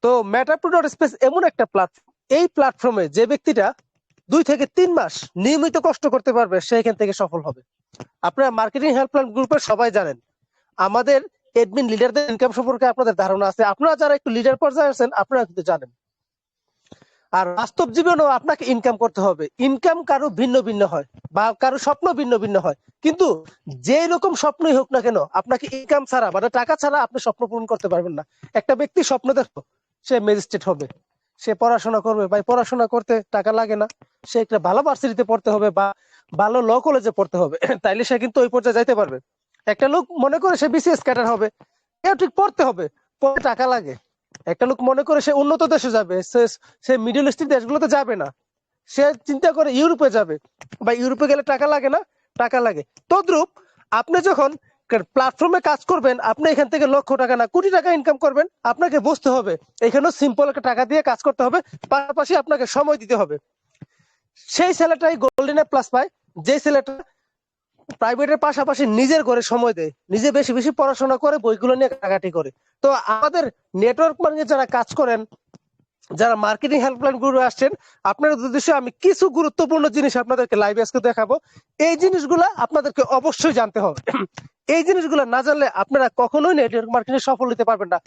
তো মেটাপ্রো dot space এমন একটা প্ল্যাটফর্ম, এই প্ল্যাটফর্মে যে ব্যক্তিটা 2 থেকে 3 মাস নিয়মিত কষ্ট করতে পারবে সে এখান থেকে সফল হবে। আপনারা মার্কেটিং হেল্পলাইন গ্রুপের সবাই জানেন আমাদের এডমিন লিডারদের ইনকাম সম্পর্কে আপনাদের ধারণা আছে। আপনারা যারা একটু লিডার পর্যায়ে আছেন আপনারা কিন্তু জানেন। আর বাস্তব জীবনেও আপনাকে ইনকাম করতে হবে। ইনকাম কারো ভিন্ন ভিন্ন হয় বা কারো স্বপ্ন ভিন্ন ভিন্ন হয়, কিন্তু যে রকম স্বপ্নই হোক না কেন আপনাকে ইনকাম ছাড়া মানে টাকা ছাড়া আপনি স্বপ্ন পূরণ করতে পারবেন না। একটা ব্যক্তি স্বপ্ন দেখো সে ম্যাজিস্ট্রেট হবে, সে পড়াশোনা করবে, ভাই পড়াশোনা করতে টাকা লাগে না, সে একটা ভালো ভার্সিটিতে পড়তে হবে বা ভালো ল কলেজে পড়তে হবে, তাইলে সে কিন্তু ওই পর্যায়ে যাইতে পারবে। একটা লোক মনে করে সে বিসিএস ক্যাডার হবে, এও ঠিক পড়তে হবে, পড়তে টাকা লাগে। একটা লোক মনে করে সে উন্নত দেশে যাবে, সে মিডল ইস্টের দেশগুলোতে যাবে না, সে চিন্তা করে ইউরোপে যাবে, বা ইউরোপে গেলে টাকা লাগে না, টাকা লাগে। তদ্রূপ আপনি যখন প্ল্যাটফর্মে কাজ করবেন আপনি এখান থেকে লক্ষ টাকা না কোটি টাকা ইনকাম করবেন, আপনাকে বুঝতে হবে এখানেও সিম্পল একটা টাকা দিয়ে কাজ করতে হবে, পাশাপাশি আপনাকে সময় দিতে হবে। সেই ছেলেটাই গোল্ডেন এ প্লাস পায় যে ছেলেটা প্রাইভেটের পাশাপাশি নিজের ঘরে সময় দেয়, নিজে বেশি বেশি পড়াশোনা করে, বইগুলো নিয়ে ঘাটাঘাটি করে। তো আমাদের নেটওয়ার্ক মার্কেটিং যারা কাজ করেন, যারা মার্কেটিং হেল্পলাইন গ্রুপে আসছেন, আপনাদের উদ্দেশ্যে আমি কিছু গুরুত্বপূর্ণ জিনিস আপনাদেরকে লাইভ আজকে দেখাবো। এই জিনিসগুলো আপনাদেরকে অবশ্যই জানতে হবে। এই জিনিসগুলো না জানলে আপনারা কখনোই নেটওয়ার্ক মার্কেটিং সফল হতে পারবেন না,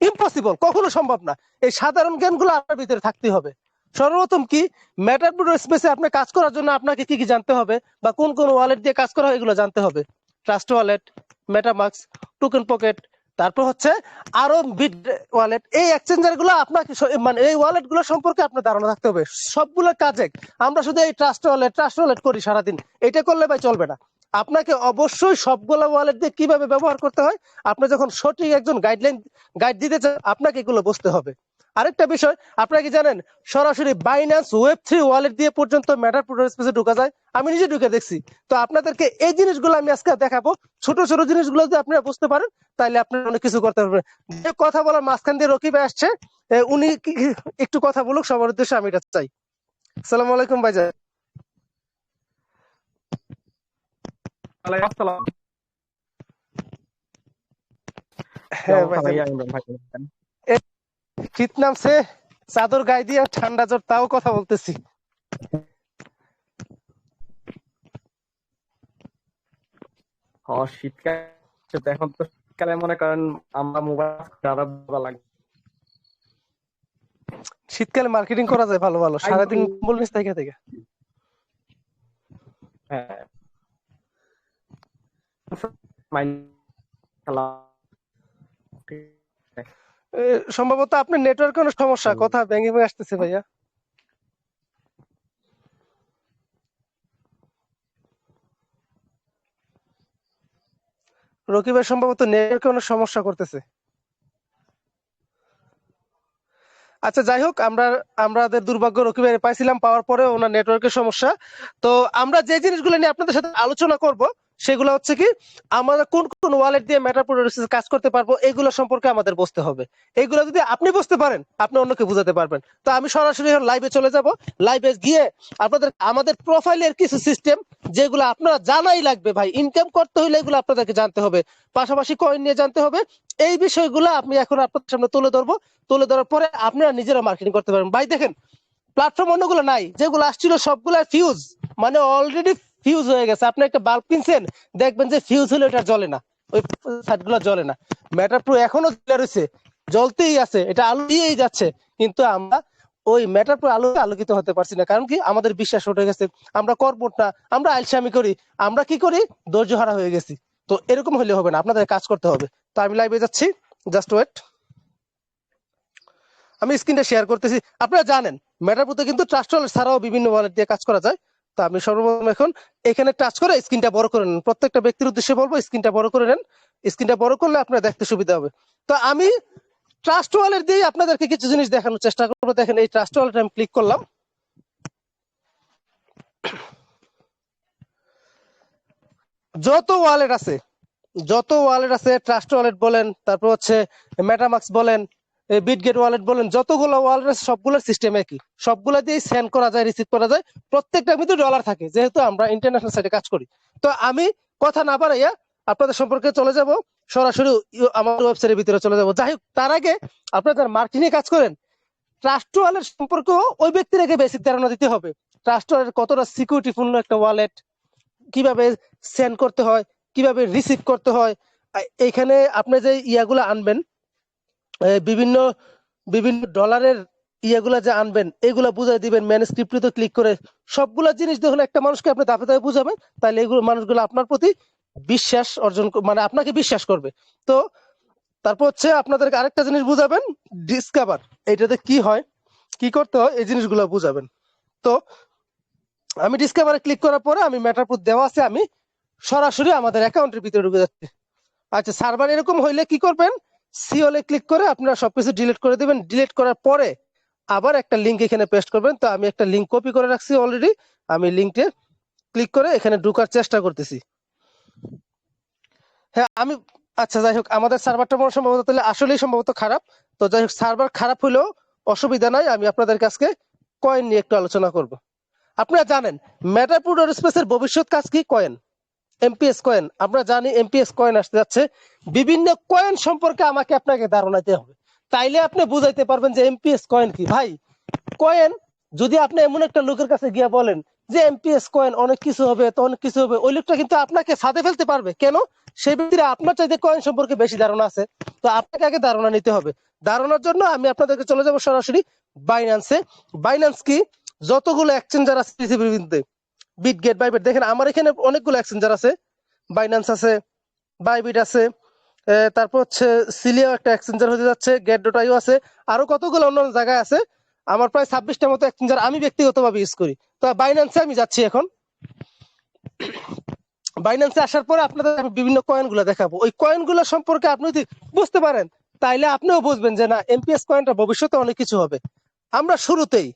ইম্পসিবল, কখনো সম্ভব না। এই সাধারণ জ্ঞানগুলো আপনার ভিতরে থাকতে হবে। সর্বপ্রথম কি, মেটাপ্রো স্পেসে আপনি কাজ করার জন্য আপনাকে কি কি জানতে হবে বা কোন কোন ওয়ালেট দিয়ে কাজ করা হয় এগুলো জানতে হবে। Trust wallet, MetaMask, token pocket, তারপর হচ্ছে আরো বিট ওয়ালেট, এই এক্সচেঞ্জার গুলো আপনাকে মানে এই ওয়ালেট গুলো সম্পর্কে আপনার ধারণা থাকতে হবে। সবগুলো কাজে আমরা শুধু এই ট্রাস্ট ওয়ালেট করি সারাদিন, এটা করলে ভাই চলবে না। আপনাকে অবশ্যই সবগুলো ওয়ালেট দিয়ে কিভাবে ব্যবহার করতে হয়, আপনি যখন সঠিক একজন গাইড দিতে চান আপনাকে এগুলো বুঝতে হবে। আরেকটা বিষয়, আপনারা কি জানেন সরাসরি বাইন্যান্স ওয়েব3 ওয়ালেট দিয়ে পর্যন্ত মেটাপ্রো স্পেসে ঢোকা যায়? আমি নিজে ঢুকে দেখছি। তো আপনাদেরকে এই জিনিসগুলো আমি আজকে দেখাবো। ছোট ছোট জিনিসগুলো যদি আপনারা বুঝতে পারেন তাহলে আপনারা অনেক কিছু করতে পারবেন। যে কথা বলার মাঝখান দিয়ে রকিব আসছে, উনি একটু কথা বলুক, সবার উদ্দেশ্যে আমি এটা চাই। আসসালামু আলাইকুম ভাইজান। ওয়ালাইকুম আসসালাম। কি হ্যাঁ অবস্থা ভাইজান, ভাইয়া? ইমরান ভাই বলছেন? শীত নামছে, চাদর গায়ে দিয়ে ঠান্ডা জ্বর তাও কথা বলতেছি। শীতকাল তো, এখন তো শীতকালে মনে করেন আমরা মোবাইল আরো ভালো লাগে। শীতকালে মার্কেটিং করা যায় ভালো ভালো, সারাদিন কম্বল নিচ থেকে থেকে। হ্যাঁ, মাইন্ড খেলা। সম্ভবত আপনার নেটওয়ার্ক কোনো সমস্যা, কথা ভেঙে ভেঙে আসতেছে ভাইয়া। রকিবের সম্ভবত নেটওয়ার্কে কোনো সমস্যা করতেছে। আচ্ছা যাই হোক, আমাদের দুর্ভাগ্য রকিবের পাইছিলাম, পাওয়ার পরে ওনার নেটওয়ার্কের সমস্যা। তো আমরা যে জিনিসগুলো নিয়ে আপনাদের সাথে আলোচনা করব সেগুলো হচ্ছে কি, আমরা কোন কোন ওয়ালেট দিয়ে মেটাপ্রো কাজ করতে পারবো এগুলো সম্পর্কে আমাদের বুঝতে হবে। এগুলো যদি আপনি বুঝতে পারেন আপনি অন্যকে বুঝাতে পারবেন। তো আমি সরাসরি লাইভে চলে যাব। লাইভে গিয়ে আমাদের প্রোফাইলের কিছু সিস্টেম যেগুলো আপনারা জানাই লাগবে, ভাই ইনকাম করতে হলে এগুলো আপনাদেরকে জানতে হবে, পাশাপাশি কয়েন নিয়ে জানতে হবে। এই বিষয়গুলো আমি এখন আপনাদের সামনে তুলে ধরবো। তুলে ধরার পরে আপনারা নিজেরা মার্কেটিং করতে পারবেন। ভাই দেখেন, প্ল্যাটফর্ম অন্যগুলো নাই, যেগুলো আসছিল সবগুলো ফিউজ, মানে অলরেডি ফিউজ হয়ে গেছে। আপনি একটা বাল্ব কিনছেন, দেখবেন যে ফিউজ হলে এটা জ্বলে না, ওই সাইডগুলো জ্বলে না। মেটাপ্রো এখনো জ্বলে রয়েছে, জ্বলতেই আছে, এটা আলো দিয়েই যাচ্ছে, কিন্তু আমরা ওই মেটাপ্রো আলোকে আলোকিত হতে পারছি না। কারণ কি, আমাদের বিশ্বাস উঠে গেছে, আমরা কর্মঠ না, আমরা আলসামি করি, আমরা কি করি, ধৈর্য হারা হয়ে গেছি। তো এরকম হলে হবে না, আপনাদের কাজ করতে হবে। তো আমি লাইভে যাচ্ছি, জাস্ট ওয়েট। আমি স্ক্রিনটা শেয়ার করতেছি। আপনারা জানেন মেটাপ্রোতে কিন্তু ট্রাস্ট ওয়ালেট ছাড়াও বিভিন্ন ওয়ালেট দিয়ে কাজ করা যায়। তো আমি সর্বপ্রথম এখন এখানে টাচ করে স্ক্রিনটা বড় করে নেন। প্রত্যেকটা ব্যক্তির উদ্দেশ্যে বলবো স্ক্রিনটা বড় করে নেন। স্ক্রিনটা বড় করলে আপনারা দেখতে সুবিধা হবে। তো আমি ট্রাস্ট ওয়ালেট দিয়ে আপনাদেরকে কিছু জিনিস দেখানোর চেষ্টা করবো। দেখেন, এই ট্রাস্ট ওয়ালেট আমি ক্লিক করলাম। যত ওয়ালেট আছে ট্রাস্ট ওয়ালেট বলেন, তারপর হচ্ছে মেটামাক্স বলেন, বিটগেট ওয়ালেট বলেন, যতগুলো ওয়ালেট আছে সবগুলোর সিস্টেম একই, সবগুলো দিয়ে সেন্ড করা যায়, রিসিভ করা যায়। প্রত্যেকটার ভিতরে ডলার থাকে, যেহেতু আমরা ইন্টারন্যাশনাল সাইটে কাজ করি। তো আমি কথা না বাড়াইয়া আপনাদের সম্পর্কে চলে যাব। সরাসরি আমাদের ওয়েবসাইটের ভিতরে চলে যাব। যাই হোক, তার আগে আপনারা যারা মার্কেটিং এ কাজ করেন, ট্রাস্ট ওয়ালেট সম্পর্কে ওই ব্যক্তির আগে বেসিক ধারণা দিতে হবে। ট্রাস্ট ওয়ালেট কতটা সিকিউরিটিপূর্ণ একটা ওয়ালেট, কিভাবে সেন্ড করতে হয়, কিভাবে রিসিভ করতে হয়। এইখানে আপনি যে ইয়াগুলো আনবেন, বিভিন্ন বিভিন্ন ডলারের ইয়াগুলা যে আনবেন, এগুলা বুঝাই দিবেন ম্যানুস্ক্রিপ্টে ক্লিক করে। সবগুলা জিনিস যখন একটা মানুষকে আপনি ধাপে ধাপে বুঝাবেন, তাহলে এগুলো মানুষগুলো আপনার প্রতি বিশ্বাস অর্জন মানে আপনাকে বিশ্বাস করবে। তো তারপর হচ্ছে আপনাদেরকে আরেকটা জিনিস বুঝাবেন, ডিসকাভার। এটাতে কি হয়, কি করতে হয়, এই জিনিসগুলো বুঝাবেন। তো আমি ডিসকাভারে ক্লিক করার পরে আমি ম্যাটারপুর দেওয়া আছে, আমি সরাসরি আমাদের অ্যাকাউন্টের ভিতরে ঢুকে যাচ্ছি। আচ্ছা, সার্ভার এরকম হইলে কি করবেন, সিওলে ক্লিক করে আপনারা সবকিছু ডিলিট করে দিবেন। ডিলিট করার পরে আবার একটা লিঙ্ক এখানে পেস্ট করবেন। তো আমি একটা লিঙ্ক কপি করে রাখছি অলরেডি, আমি লিঙ্কে ক্লিক করে এখানে ঢোকার চেষ্টা করতেছি। হ্যাঁ আমি, আচ্ছা যাই হোক, আমাদের সার্ভারটা মনে সম্ভবত তাহলে আসলেই সম্ভবত খারাপ। তো যাই হোক, সার্ভার খারাপ হলেও অসুবিধা নাই, আমি আপনাদের কাছে কয়েন নিয়ে একটু আলোচনা করব। আপনারা জানেন ম্যাটারপুর স্পেসের ভবিষ্যৎ কাজ কি, কয়েন, এমপিএস কয়েন। আমরা জানি এমপিএস কয়েন আসতে যাচ্ছে। বিভিন্ন কয়েন সম্পর্কে আমাকে আপনাকে ধারণা দিতে হবে, তাইলে আপনি বুঝাইতে পারবেন যে এমপিএস কয়েন কি। ভাই, কয়েন যদি আপনি এমন একটা লোকের কাছে গিয়া বলেন যে এমপিএস কয়েন অনেক কিছু হবে, তো অনেক কিছু হবে, ওই লোকটা কিন্তু আপনাকে ফাঁদে ফেলতে পারবে। কেন? সেই ব্যক্তিরা আপনার চাইতে কয়েন সম্পর্কে বেশি ধারণা আছে। তো আপনাকে আগে ধারণা নিতে হবে। ধারণার জন্য আমি আপনাদেরকে চলে যাব সরাসরি বাইন্যান্সে। বাইন্যান্স কি, যতগুলো এক্সচেঞ্জার আছে পৃথিবীর মধ্যে, বিটগেট, বাইবিট, দেখেন আমার এখানে অনেকগুলো এক্সচেঞ্জার আছে। বাইন্যান্স আছে, বাইবিট আছে, তারপর হচ্ছে সিলিয়া একটা এক্সচেঞ্জার হতে যাচ্ছে, গেট.আইও আছে, আরো কতগুলো অন্যান্য জায়গায় আছে। আমার প্রায় 26টা মতো এক্সচেঞ্জার আমি ব্যক্তিগতভাবে ইউজ করি। তো বাইন্যান্সে আমি যাচ্ছি এখন। বাইন্যান্সে আসার পরে আপনাদের আমি বিভিন্ন কয়েন গুলো দেখাবো। ওই কয়েন গুলো সম্পর্কে আপনি যদি বুঝতে পারেন, তাইলে আপনিও বুঝবেন যে না, এমপিএস কয়েনটা ভবিষ্যতে অনেক কিছু হবে। আমরা শুরুতেই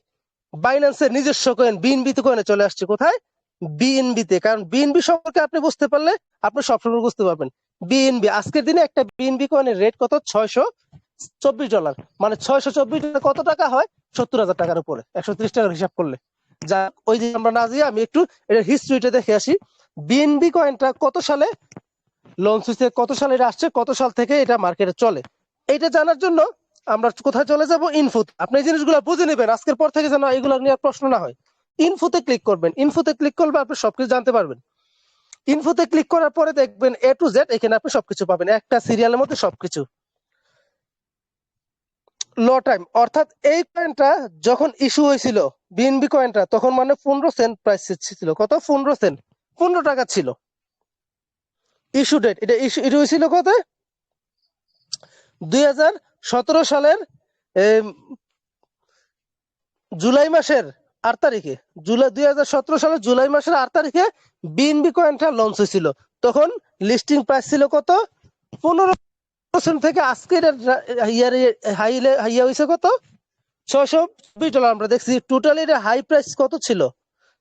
বাইন্যান্সের নিজস্ব কয়েন বিএনবি তে কয়েনে চলে আসছে। কোথায়? বিএনবি তে। কারণ বিএনবি সম্পর্কে আপনি বুঝতে পারলে আপনি সবসময় বুঝতে পারবেন। বিএনবি আজকের দিনে একটা বিএনবি কয়েনের রেট কত, $624। মানে $624 কত টাকা হয়? 70,000 টাকার উপরে, 130 টাকার হিসাব করলে। যা, ওই যে আমরা না দিয়ে আমি একটু এটা হিস্ট্রিটা দেখে আসি। বিএনবি কয়েনটা কত সালে লঞ্চ হয়েছে, কত সালে এটা আসছে, কত সাল থেকে এটা মার্কেটে চলে, এইটা জানার জন্য আমরা কোথায় চলে যাব, ইনফোতে। আপনি এই জিনিসগুলো বুঝে নেবেন আজকের পর থেকে, যেন এগুলো নিয়ে প্রশ্ন না হয়। ইনফোতে ক্লিক করবেন। ইনফোতে ক্লিক করলে আপনি সবকিছু জানতে পারবেন। ইনফোতে ক্লিক করার পরে দেখবেন এ টু জেড, এখানে আপনি সবকিছু পাবেন একটা সিরিয়ালের মধ্যে সবকিছু। লো টাইম, অর্থাৎ এই কয়েনটা যখন ইস্যু হয়েছিল বিএনবি কয়েনটা, তখন মানে 15 সেন্ট প্রাইস ছিল। কত? 15 সেন্ট, 15 টাকা ছিল ইস্যু ডেট। এটা ইস্যু হয়েছিল কত? 2017 সালের জুলাই মাসের 8 তারিখে। জুলাই 2017 সালের জুলাই মাসের 8 তারিখে বিএনবি কয়েনটা লঞ্চ হয়েছিল। তখন লিস্টিং প্রাইস ছিল কত? 15 থেকে আজকে হাইয়া হয়েছে কত? $620। আমরা দেখছি টোটালি হাই প্রাইস কত ছিল?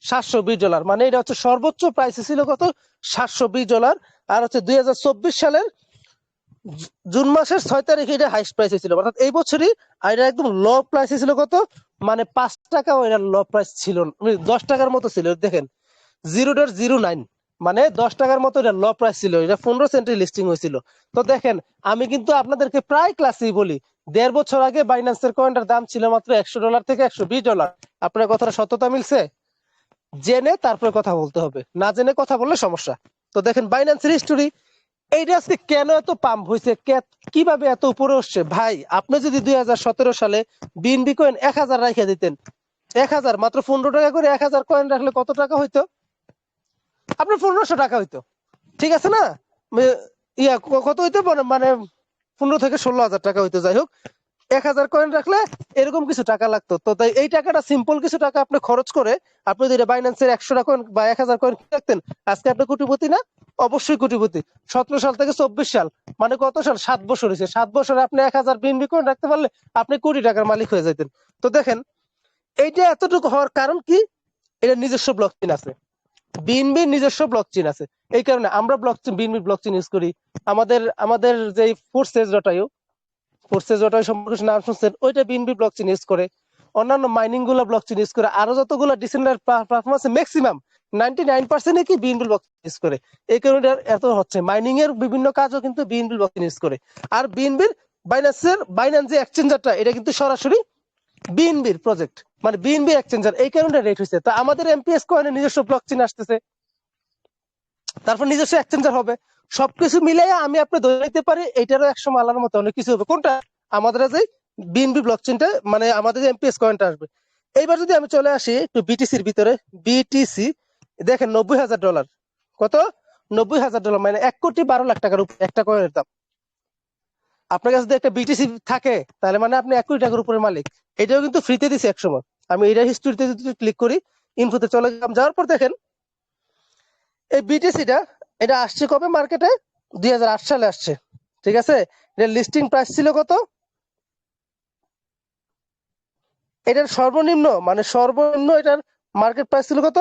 $720। মানে এটা হচ্ছে সর্বোচ্চ প্রাইস ছিল কত? $720। আর হচ্ছে 2024 সালের জুন মাসের 6 তারিখে এটা হাইস্ট প্রাইসে ছিল। অর্থাৎ এই বছরই এটা একদম লো প্রাইসে ছিল। কত? মানে 5 টাকাও এটা লো প্রাইস ছিল, 10 টাকার মতো ছিল। দেখেন 0.09, মানে 10 টাকার মতো এটা লো প্রাইস ছিল। এটা 15 সেন্টে লিস্টিং হয়েছিল। তো দেখেন, আমি কিন্তু আপনাদেরকে প্রায় ক্লাসেই বলি, 1.5 বছর আগে বাইন্যান্সের কয়েনটার দাম ছিল মাত্র $100 থেকে $120। আপনার কথাটা সত্যতা মিলছে? জেনে তারপরে কথা বলতে হবে, না জেনে কথা বললে সমস্যা। তো দেখেন বাইন্যান্সের হিস্টোরি, এইটা আজকে কেন এত পাম্প হয়েছে, কিভাবে এত উপরে উঠছে। ভাই, আপনি যদি 2017 সালে বিএনবি কয়েন 1000 রাখা দিতেন, 1000 মাত্র 15 টাকা করে 1000 কয়েন রাখলে কত টাকা হইতো? আপনার 1500 টাকা হইতো। ঠিক আছে না? ইয়া কত হইতো, মানে 15 থেকে 16,000 টাকা হইতো। যাই হোক, 1000 কয়েন রাখলে এরকম কিছু টাকা লাগতো। তো তাই এই টাকাটা সিম্পল কিছু টাকা আপনি খরচ করে আপনি যদি বাইন্যান্সের 100 কয়েন বা 1000 কয়েন রাখতেন, আজকে আপনি কোটিপতি না? অবশ্যই কোটিপতি। 17 সাল থেকে 24 সাল, মানে কত সাল? 7 বছর হয়েছে। 7 বছরে আপনি 1000 বিএনবি কয়েন রাখতে পারলে আপনি কোটি টাকার মালিক হয়ে যেতেন। তো দেখেন, এইটা এতটুকু হওয়ার কারণ কি? এটা নিজস্ব ব্লক চেইন আছে, বিএনবির নিজস্ব ব্লক চেইন আছে। এই কারণে আমরা বিএনবি ব্লক চেইন ইউজ করি। আমাদের যে ফোর্সেস সম্পর্কে নাম শুনছেন, ওইটা বিএনবি ব্লক চেইন ইউজ করে। অন্যান্য মাইনিং গুলা ব্লক চেইন ইউজ করে। আরো যতগুলো ডিসেন্ট্রালাইজড প্ল্যাটফর্ম আছে ম্যাক্সিমাম 99% কি বিএনপি ব্লকচেন ইউজ করে। এই কারণে এত হচ্ছে। মাইনিং এর বিভিন্ন কাজও কিন্তু বিএনপি ব্লকচেন ইউজ করে। আর বিএনপির বাইন্যান্স যে এক্সচেঞ্জারটা, এটা কিন্তু সরাসরি বিএনবির প্রজেক্ট, মানে বিএনবি এক্সচেঞ্জার। এই কারণে রেট হয়েছে। তো আমাদের এমপিএস কয়েনের নিজস্ব ব্লকচেন আসতেছে, তারপর নিজস্ব এক্সচেঞ্জার হবে। সবকিছু মিলাই আমি আপনি ধরে নিতে পারি এটারও একসময় আল্লাহর মতো অনেক কিছু হবে। কোনটা? আমাদের যে বিএনবি ব্লকচেনটা, মানে আমাদের যে এমপিএস কয়েনটা আসবে। এইবার যদি আমি চলে আসি একটু বিটিসির ভিতরে, বিটিসি দেখেন $90,000। কত? $90,000, মানে 1,12,00,000 উপরে একটা কয়েনের দাম। আপনার কাছে যদি একটা বিটিসি থাকে তাহলে মানে আপনি 1 কোটি টাকার উপরে মালিক। এটাও কিন্তু ফ্রিতে দিছে একসময়। আমি এটা হিস্ট্রিতে যদি ক্লিক করি, ইনফোতে চলে গেলাম, যাওয়ার পর দেখেন এই বিটিসিটা এটা আসছে কবে মার্কেটে? 2008 সালে আসছে। ঠিক আছে, এটার লিস্টিং প্রাইস ছিল কত? এটার সর্বনিম্ন এটার মার্কেট প্রাইস ছিল কত?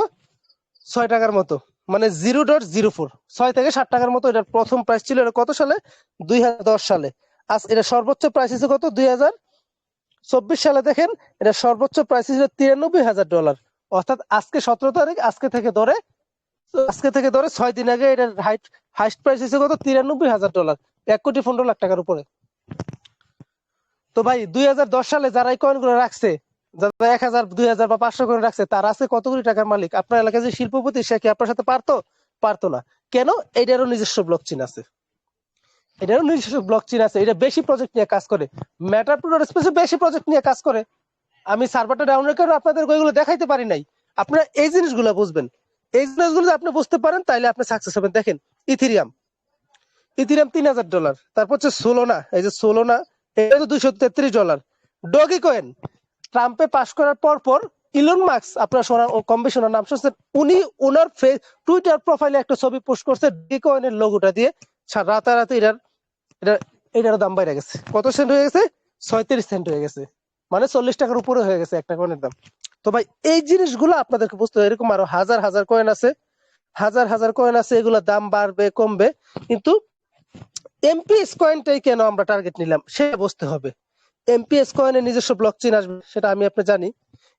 6 টাকার মতো, মানে 0.04, 6 থেকে 7 টাকার মতো এটার প্রথম প্রাইস ছিল। এটা কত সালে? 2010 সালে। আজ এটা সর্বোচ্চ প্রাইস ছিল কত? 2024 সালে দেখেন এটা সর্বোচ্চ প্রাইস ছিল $93,000। অর্থাৎ আজকে 17 তারিখ, আজকে থেকে ধরে 6 দিন আগে এটার হাইস্ট প্রাইস হচ্ছে কত? $93,000, 1,15,00,000 উপরে। তো ভাই 2010 সালে যারা এই কয়েন গুলো রাখছে, যারা 1,000, 2,000 বা 500 করে রাখছে, তারা আছে কত কোটি টাকার মালিক। আপনার এলাকায় যে শিল্পপতি, সে কি আপনার সাথে পারতো না। কেন? এটারও নিজস্ব ব্লকচেন আছে। এটা বেশি প্রজেক্ট নিয়ে কাজ করে। ম্যাটারপ্রুফ স্পেসে বেশি প্রজেক্ট নিয়ে কাজ করে। আমি সার্ভারটা ডাউনলোড করে আপনাদের ওইগুলো দেখাইতে পারি নাই। আপনারা এই জিনিসগুলো বুঝবেন। এই জিনিসগুলো যদি আপনি বুঝতে পারেন তাহলে আপনি সাকসেস হবেন। দেখেন ইথিরিয়াম $3,000। তারপর হচ্ছে সোলোনা, এই যে সোলোনা, এটা তো $233। ডগি কয়েন ট্রাম্পে পাশ করার পর ইলন মাস্ক, আপনার কম বেশি ওনার নাম শুনছেন, উনি ওনার টুইটার প্রোফাইলে একটা ছবি পোস্ট করছে ডগি কয়েনের লোগোটা দিয়ে। রাতারাতি এটার দাম বাইরে গেছে। কত সেন্ট হয়ে গেছে? 36 সেন্ট হয়ে গেছে, মানে 40 টাকার উপরে হয়ে গেছে একটা কয়েনের দাম। তো ভাই এই জিনিসগুলো আপনাদেরকে বুঝতে হবে। এরকম আরো হাজার হাজার কয়েন আছে, এগুলোর দাম বাড়বে কমবে, কিন্তু এমপিএস কয়েনটাই কেন আমরা টার্গেট নিলাম সেটা বুঝতে হবে। এমপিএস কয়েনের নিজস্ব ব্লকচেন আসবে, সেটা আমি আপনি জানি।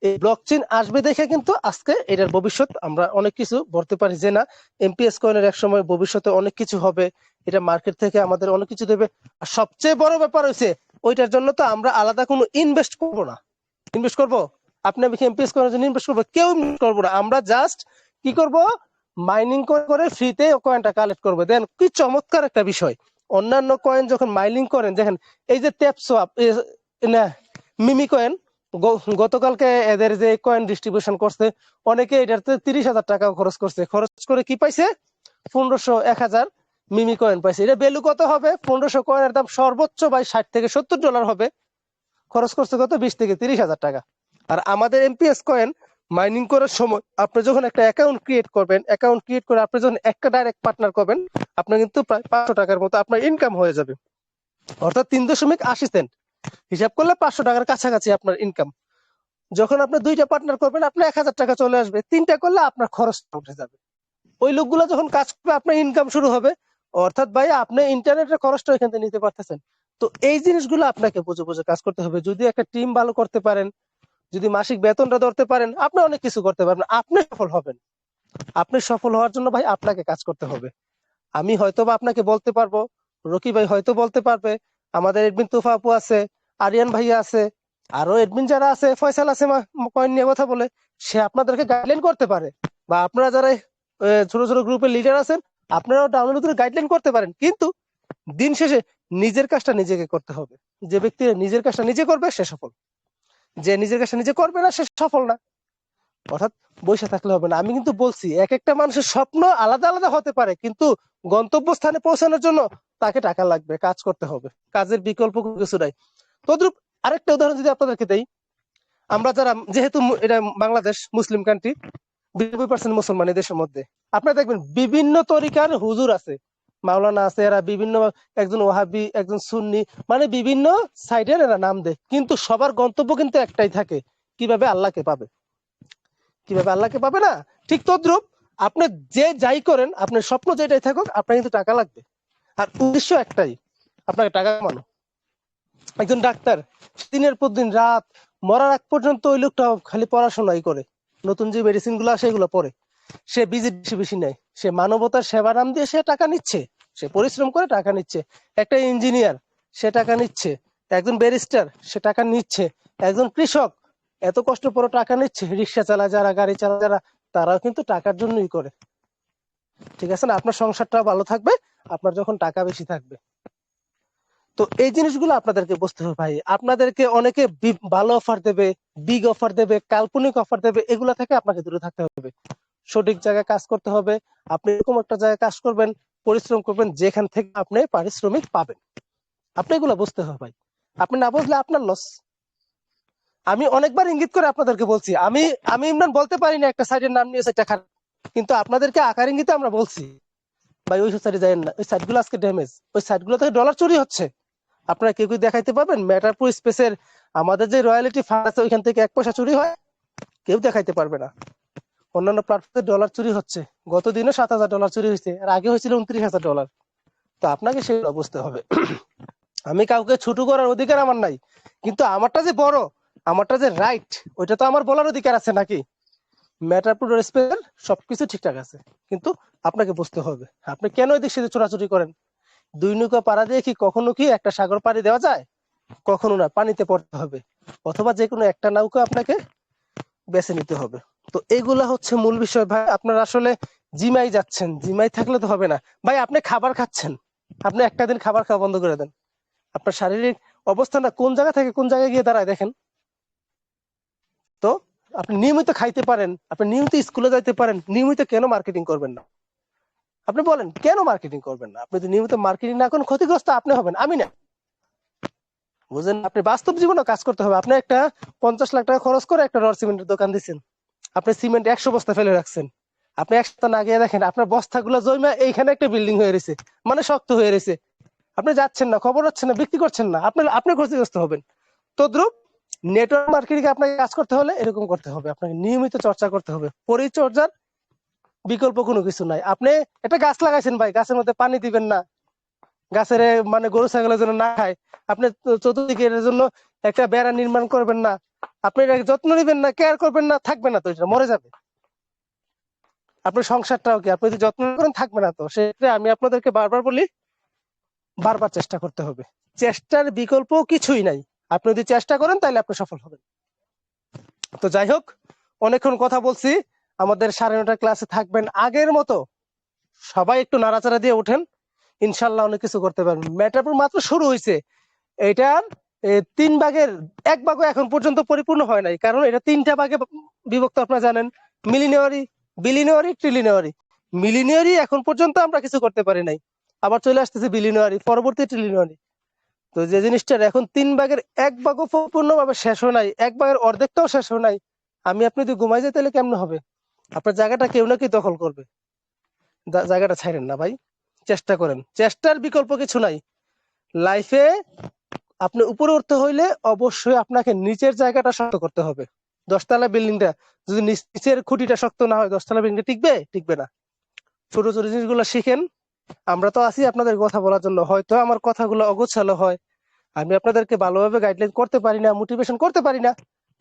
এই ব্লকচেন আসবে দেখে কিন্তু আজকে এটার ভবিষ্যৎ আমরা অনেক কিছু বলতে পারি যে না, এমপিএস কয়েনের এক সময় ভবিষ্যতে অনেক কিছু হবে। এটা মার্কেট থেকে আমাদের অনেক কিছু দেবে। আর সবচেয়ে বড় ব্যাপার হচ্ছে ওইটার জন্য তো আমরা আলাদা কোনো ইনভেস্ট করব না। ইনভেস্ট করব? আপনি আমি এমপিএস করার জন্য ইনভেস্ট করবো? কেউ ইনভেস্ট করবো না। আমরা জাস্ট কি করব? মাইনিং করে ফ্রিতে কয়েনটা কালেক্ট করবো। দেন কি চমৎকার একটা বিষয়, অন্যান্য কয়েন যখন মাইনিং করেন, দেখেন এই যে ট্যাপসোয়াপ না মিমি কয়েন, গতকালকে এদের যে কয়েন ডিস্ট্রিবিউশন করছে, অনেকে এটাতে 30,000 টাকা খরচ করছে। খরচ করে কি পাইছে? 1500, 1,000 মিমি কয়েন পাইছে। এটা ভ্যালু কত হবে? 1500 কয়েনের দাম সর্বোচ্চ ভাই $60 থেকে $70 হবে। খরচ করছে কত? 20 থেকে 30,000 টাকা। আর আমাদের এমপিএস কয়েন মাইনিং করার সময় আপনি যখন একটা অ্যাকাউন্ট ক্রিয়েট করবেন, করে আপনি যখন একটা ডাইরেক্ট পার্টনার করবেন, আপনার কিন্তু প্রায় 500 টাকার মতো আপনার ইনকাম হয়ে যাবে। অর্থাৎ 3.80 সেন্ট হিসাব করলে 500 টাকার কাছাকাছি আপনার ইনকাম। যখন আপনি দুইটা পার্টনার করবেন, আপনার 1,000 টাকা চলে আসবে। তিনটা করলে আপনার খরচ উঠে যাবে। ওই লোকগুলো যখন কাজ করবে আপনার ইনকাম শুরু হবে। অর্থাৎ ভাই আপনি ইন্টারনেটের খরচটা এখান থেকে নিতে পারতেছেন। তো এই জিনিসগুলো আপনাকে বুঝে বুঝে কাজ করতে হবে। যদি একটা টিম ভালো করতে পারেন, যদি মাসিক বেতনটা ধরতে পারেন, আপনি অনেক কিছু করতে পারবেন। আপনি সফল হবেন। আপনি সফল হওয়ার জন্য ভাই আপনাকে কাজ করতে হবে। আমি হয়তো বা আপনাকে বলতে পারবো, রকি ভাই হয়তো বলতে পারবে, আমাদের এডমিন তুফা আপু আছে, আরিয়ান ভাইয়া আছে, আরো এডমিন যারা আছে, ফয়সাল আছে কয়েন নিয়ে কথা বলে, সে আপনাদেরকে গাইডলাইন করতে পারে। বা আপনারা যারা ছোট ছোট গ্রুপের লিডার আছেন, আপনারাও ডাউনলোড করে গাইডলাইন করতে পারেন। কিন্তু দিন শেষে নিজের কাজটা নিজেকে করতে হবে। যে ব্যক্তি নিজের কাজটা নিজে করবে সে সফল, যে নিজের কাজটা নিজে করবে না সে সফল না। অর্থাৎ বসে থাকলে হবে না। আমি কিন্তু বলছি এক একটা মানুষের স্বপ্ন আলাদা আলাদা হতে পারে, কিন্তু গন্তব্যস্থানে পৌঁছানোর জন্য তাকে টাকা লাগবে, কাজ করতে হবে। কাজের বিকল্প কিছু নাই। তদ্রুপ আরেকটা উদাহরণ যদি আপনাদেরকে দেই, আমরা যারা যেহেতু এটা বাংলাদেশ মুসলিম কান্ট্রি, 90% মুসলমান এই দেশের মধ্যে, আপনারা দেখবেন বিভিন্ন তরিকার হুজুর আছে, মাওলানা আছে, এরা বিভিন্ন, একজন ওয়াহাবি, একজন সুন্নি, মানে বিভিন্ন সাইডের এরা নাম দেয়, কিন্তু সবার গন্তব্য কিন্তু একটাই থাকে, কিভাবে আল্লাহকে পাবে। না? ঠিক তদ্রুপ আপনি যে যাই করেন, আপনার স্বপ্ন যেটাই থাকুক, আপনার কিন্তু টাকা লাগবে। আর উদ্দেশ্য একটাই, আপনাকে টাকা কামানো। একজন ডাক্তার দিনের পর দিন রাত মরার আগ পর্যন্ত ওই লোকটা খালি পড়াশোনাই করে, নতুন যে মেডিসিন গুলো আসে এগুলো পড়ে। সে ভিজিট বেশি বেশি নেয়, সে মানবতার সেবা নাম দিয়ে সে টাকা নিচ্ছে, সে পরিশ্রম করে টাকা নিচ্ছে। একটা ইঞ্জিনিয়ার সে টাকা নিচ্ছে, একজন ব্যারিস্টার সে টাকা নিচ্ছে, একজন কৃষক এত কষ্ট করে টাকা নিচ্ছে, রিক্সা চালায় যারা, গাড়ি চালায় যারা, তারাও কিন্তু টাকার জন্যই করে। ঠিক আছে না? আপনার সংসারটাও ভালো থাকবে আপনার যখন টাকা বেশি থাকবে। তো এই জিনিসগুলো আপনাদেরকে বুঝতে হবে ভাই। আপনাদেরকে অনেকে ভালো অফার দেবে, বিগ অফার দেবে, কাল্পনিক অফার দেবে, এগুলা থেকে আপনাকে দূরে থাকতে হবে। সঠিক জায়গায় কাজ করতে হবে। আপনি এরকম একটা জায়গায় কাজ করবেন, পরিশ্রম করবেন যেখান থেকে আপনি পারিশ্রমিক পাবেন। আপনি এগুলো বুঝতে হবে ভাই। আপনি না বুঝলে আপনার লস। আমি অনেকবার ইঙ্গিত করে আপনাদেরকে বলছি, আমি আমি ইমরান বলতে পারি না একটা সাইটের নাম নিয়ে সেটা খারাপ, কিন্তু আপনাদেরকে আকার ইঙ্গিতে আমরা বলছি ভাই ওই সাইডে যাবেন না, ওই সাইটগুলো আজকে ড্যামেজ, ওই সাইটগুলো থেকে ডলার চুরি হচ্ছে। আপনারা কেউ কেউ দেখাইতে পারবেন ম্যাটারপুর স্পেসের আমাদের যে রয়্যালিটি ফান্ড আছে ওইখান থেকে 1 পয়সা চুরি হয়? কেউ দেখাইতে পারবে না। অন্যান্য প্ল্যাটফর্মে ডলার চুরি হচ্ছে, গত দিনও $7,000 চুরি হয়েছে, আর আগে হয়েছিল $29,000। তো আপনাকে সেগুলো বুঝতে হবে। আমি কাউকে ছোট করার অধিকার আমার নাই, কিন্তু আমারটা যে বড়, আমারটা যে রাইট, ওইটা তো আমার বলার অধিকার আছে নাকি? ম্যাটারপুর স্পেসের সবকিছু ঠিকঠাক আছে, কিন্তু আপনাকে বুঝতে হবে আপনি কেন এদিক সেদিক চোরাচুরি করেন। 2 নৌকা পাড়া দিয়ে কি কখনো কি একটা সাগর পাড়ি দেওয়া যায়? কখনো না, পানিতে পড়তে হবে, অথবা যে কোনো একটা নৌকা আপনাকে বেছে নিতে হবে। তো এগুলা হচ্ছে মূল বিষয় ভাই। আপনারা আসলে জিমাই যাচ্ছেন, জিমাই থাকলে তো হবে না ভাই। আপনি খাবার খাচ্ছেন, আপনি একটা দিন খাবার খাওয়া বন্ধ করে দেন, আপনার শারীরিক অবস্থাটা কোন জায়গা থেকে কোন জায়গায় গিয়ে দাঁড়ায় দেখেন তো। আপনি নিয়মিত খাইতে পারেন, আপনি নিয়মিত স্কুলে যাইতে পারেন, নিয়মিত কেন মার্কেটিং করবেন না? আপনি বলেন কেন মার্কেটিং করবেন না? আপনি যদি নিয়মিত মার্কেটিং না করেন, ক্ষতিগ্রস্ত আপনি হবেন, আমি না। বুঝেন? আপনি বাস্তব জীবনে কাজ করতে হবে। আপনি একটা 50 লাখ টাকা খরচ করে একটা রড সিমেন্টের দোকান দিচ্ছেন, আপনি সিমেন্ট 100 বস্তা ফেলে রাখছেন, আপনি 1 সপ্তাহ না গিয়ে দেখেন আপনার বস্তাগুলো জমা এইখানে একটা বিল্ডিং হয়ে রয়েছে, মানে শক্ত হয়ে রয়েছে। আপনি যাচ্ছেন না, খবর হচ্ছে না, বিক্রি করছেন না, আপনি ক্ষতিগ্রস্ত হবেন। তদ্রুপ নেটওয়ার্ক মার্কেটিং আপনাকে কাজ করতে হলে এরকম করতে হবে, আপনাকে নিয়মিত চর্চা করতে হবে। পরিচর্যার বিকল্প কোনো কিছু নাই। আপনি একটা গাছ লাগাইছেন ভাই, গাছের মধ্যে পানি দিবেন না, গাছের মানে গরু ছাগলের জন্য না খায়, আপনি চতুর্দিকে এর জন্য একটা বেড়া নির্মাণ করবেন না, আপনি এটাকে যত্ন নেবেন না, কেয়ার করবেন না, থাকবে না তো, এটা মরে যাবে। আপনার সংসারটাও কি আপনি যদি যত্ন না করেন, থাকবে না তো। সেক্ষেত্রে আমি আপনাদেরকে বারবার বলি, বারবার চেষ্টা করতে হবে। চেষ্টার বিকল্প কিছুই নাই। আপনি যদি চেষ্টা করেন তাহলে আপনি সফল হবেন। তো যাই হোক, অনেকক্ষণ কথা বলছি। আমাদের 9:30 ক্লাসে থাকবেন আগের মতো। সবাই একটু নাড়াচাড়া দিয়ে ওঠেন, ইনশাল্লাহ অনেক কিছু করতে পারবেন। ম্যাটারপুর মাত্র শুরু হয়েছে। এটার 3 ভাগের 1 ভাগও এখন পর্যন্ত পরিপূর্ণ হয় নাই, কারণ এটা 3টা ভাগে বিভক্ত। আপনারা জানেন মিলিনিয়ারি, বিলিনিয়ারি, ট্রিলিনিয়ারি। মিলিনিয়ারি এখন পর্যন্ত আমরা কিছু করতে পারি নাই, আবার চলে আসতেছে বিলিনিয়ারি, পরবর্তী ট্রিলিনিয়ারি। তো যে জিনিসটার এখন 3 ভাগের 1 ভাগও পূর্ণভাবে শেষ হয় নাই, 1 ভাগের অর্ধেকটাও শেষ হয় নাই, আমি আপনি যদি ঘুমাই যাই তাহলে কেমনে হবে? আপনার জায়গাটা কেউ না কেউ দখল করবে। জায়গাটা ছাড়েন না ভাই, চেষ্টা করেন। চেষ্টার বিকল্প কিছু নাই লাইফে। আপনি উপরে উঠতে হইলে অবশ্যই আপনাকে নিচের জায়গাটা শক্ত করতে হবে। 10 তলা বিল্ডিংটা যদি নিচের খুঁটিটা শক্ত না হয়, 10 তলা বিল্ডিংটা টিকবে? টিকবে না। ছোট ছোট জিনিসগুলো শিখেন। আমরা তো আছি আপনাদের কথা বলার জন্য। হয়তো আমার কথাগুলো অগোছালো হয়, আমি আপনাদেরকে ভালোভাবে গাইডলাইন করতে পারি না, মোটিভেশন করতে পারি না,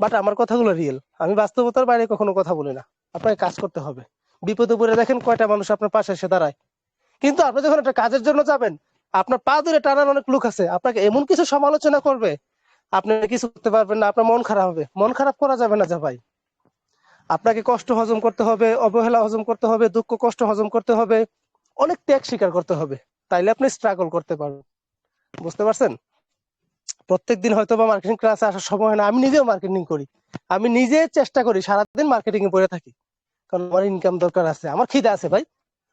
বাট আমার কথাগুলো রিয়েল। আমি বাস্তবতার বাইরে কখনো কথা বলি না। আপনাকে কাজ করতে হবে। বিপদে পড়ে দেখেন কয়টা মানুষ আপনার পাশে এসে দাঁড়ায়, কিন্তু আপনি যখন একটা কাজের জন্য যাবেন, আপনার পা ধরে টানার অনেক লোক আছে, আপনাকে এমন কিছু সমালোচনা করবে, আপনি কিছু করতে পারবেন না, আপনার মন খারাপ হবে। মন খারাপ করা যাবে না যা ভাই। আপনাকে কষ্ট হজম করতে হবে, অবহেলা হজম করতে হবে, দুঃখ কষ্ট হজম করতে হবে, অনেক ত্যাগ স্বীকার করতে হবে, তাইলে আপনি স্ট্রাগল করতে পারবেন। বুঝতে পারছেন? প্রত্যেকদিন হয়তো বা মার্কেটিং ক্লাসে আসার সময় হয় না, আমি নিজেও মার্কেটিং করি, আমি নিজে চেষ্টা করি, সারাদিন মার্কেটিং এ পড়ে থাকি, কারণ আমার ইনকাম দরকার আছে, আমার খিদে আছে ভাই,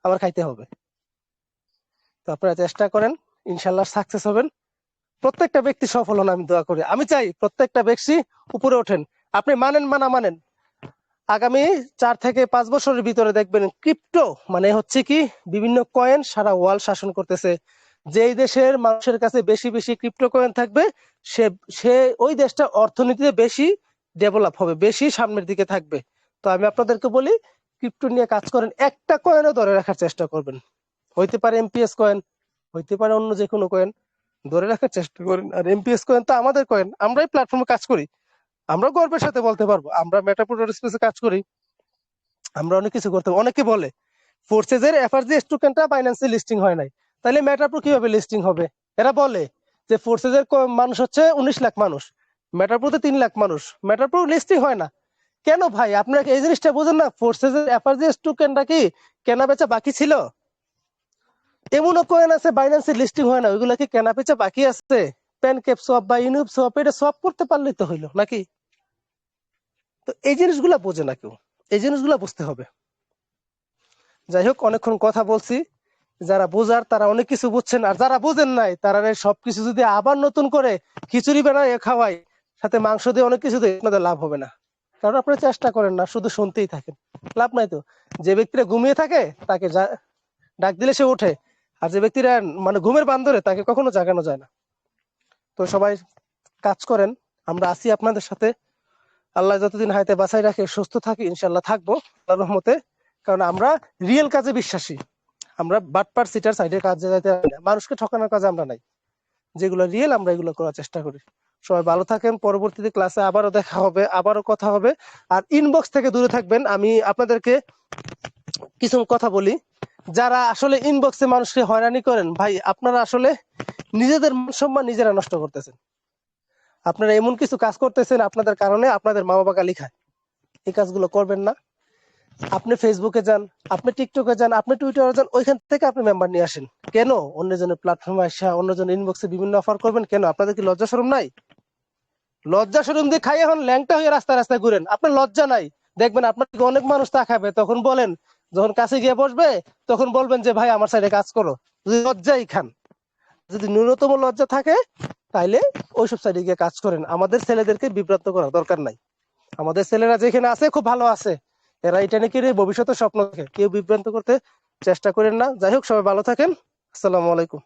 আমার খাইতে হবে। তো আপনারা চেষ্টা করেন, ইনশাল্লাহ সাকসেস হবেন। প্রত্যেকটা ব্যক্তি সফল হন, আমি দোয়া করি। আমি চাই প্রত্যেকটা ব্যক্তি উপরে ওঠেন। আপনি মানেন মানা মানেন, আগামী 4 থেকে 5 বছরের ভিতরে দেখবেন ক্রিপ্টো মানে হচ্ছে কি, বিভিন্ন কয়েন সারা ওয়ার্ল্ড শাসন করতেছে। যেই দেশের মানুষের কাছে বেশি বেশি ক্রিপ্টো কয়েন থাকবে, সে সে ওই দেশটা অর্থনীতিতে বেশি ডেভেলপ হবে, বেশি সামনের দিকে থাকবে। তো আমি আপনাদেরকে বলি, ক্রিপ্টো নিয়ে কাজ করেন, একটা কয়েনও ধরে রাখার চেষ্টা করবেন। হইতে পারে এমপিএস কয়েন, হইতে পারে অন্য যে কোনো কয়েন, ধরে রাখার চেষ্টা করেন। আর এমপিএস কয়েন তো আমাদের কয়েন, আমরাই প্ল্যাটফর্মে কাজ করি, আমরা গর্বের সাথে বলতে পারবো আমরা মেটাপুর স্পেসে কাজ করি। আমরা অনেক কিছু করতে অনেকে বলে ফোর্সেসের এফআরজিএস টোকেনটা বাইন্যান্সে লিস্টিং হয় নাই, তাহলে ম্যাটারপ্রো কিভাবে লিস্টিং হবে? এরা বলে যে ফোর্সেসের মানুষ হচ্ছে 19 লাখ মানুষ, ম্যাটারপ্রোতে 3 লাখ মানুষ, ম্যাটারপ্রো লিস্টিং হয় না কেন ভাই? আপনাকে এই জিনিসটা বোঝেন না? ফোর্সেসের এফআরজিএস টোকেনটা কি কেনা বেচা বাকি ছিল? এমনও কয়েন আছে বাইন্যান্সে লিস্টিং হয় না, ওইগুলা কি কেনা বেচা বাকি আছে? প্যানকেপ সোয়াপ বা ইউনিপ সোয়াপ এটা সোয়াপ করতে পারলেই তো হইলো নাকি? তো এই জিনিসগুলা বোঝে না কেউ, এই জিনিসগুলা বুঝতে হবে। যাই হোক, অনেকক্ষণ কথা বলছি। যারা বোঝার তারা অনেক কিছু বুঝছেন, আর যারা বোঝেন নাই তারা সবকিছু যদি আবার নতুন করে খিচুড়ি বানায় খাওয়াই, সাথে মাংস দিয়ে অনেক কিছু দিয়ে, আপনাদের লাভ হবে না। কারণ আপনারা চেষ্টা করেন না, শুধু শুনতেই থাকেন, লাভ নাই তো। যে ব্যক্তিরা ঘুমিয়ে থাকে তাকে ডাক দিলে সে ওঠে, আর যে ব্যক্তিরা মানে ঘুমের বান্দরে তাকে কখনো জাগানো যায় না। তো সবাই কাজ করেন, আমরা আছি আপনাদের সাথে। আল্লাহ যতদিন হায়াতে বাঁচাই রাখে, সুস্থ থাকি, ইনশাল্লাহ থাকবো আল্লাহর রহমতে। কারণ আমরা রিয়েল কাজে বিশ্বাসী, আমরা বাটপার সিটার সাইডের কাজে যাইতে পারি না, মানুষকে ঠকানোর কাজে আমরা নাই। যেগুলো রিয়েল আমরা এগুলো করার চেষ্টা করি। সবাই ভালো থাকেন, পরবর্তীতে ক্লাসে আবারও দেখা হবে, আবারও কথা হবে। আর ইনবক্স থেকে দূরে থাকবেন। আমি আপনাদেরকে কিছু কথা বলি, যারা আসলে ইনবক্সে মানুষকে হয়রানি করেন, ভাই আপনারা আসলে নিজেদের মান সম্মান নিজেরা নষ্ট করতেছেন। আপনারা এমন কিছু কাজ করতেছেন, আপনাদের কারণে আপনাদের মা বাবা গালি খায়। এই কাজগুলো করবেন না। আপনি ফেসবুকে যান, আপনি টিকটকে যান, আপনি টুইটারে যান, ওইখান থেকে আপনি মেম্বার নিয়ে আসেন। কেন অন্যজনের প্ল্যাটফর্মে আসা অন্যজন ইনবক্সে বিভিন্ন অফার করবেন? কেন? আপনাদের কি লজ্জা শরম নাই? লজ্জা শরম দিয়ে খাই এখন ল্যাংটা হয়ে রাস্তায় রাস্তায় ঘুরেন, আপনার লজ্জা নাই? দেখবেন আপনাকে অনেক মানুষ তা খাবে, তখন বলেন, যখন কাছে গিয়ে বসবে তখন বলবেন যে ভাই আমার সাইডে কাজ করো। যদি লজ্জাই খান, যদি ন্যূনতম লজ্জা থাকে, তাইলে ওইসব সাইডে গিয়ে কাজ করেন। আমাদের ছেলেদেরকে বিভ্রান্ত করার দরকার নাই। আমাদের ছেলেরা যেখানে আছে খুব ভালো আছে, এরা এটা নাকি ভবিষ্যতের স্বপ্ন দেখে, কেউ বিভ্রান্ত করতে চেষ্টা করেন না। যাই হোক, সবাই ভালো থাকেন, আসসালামু আলাইকুম।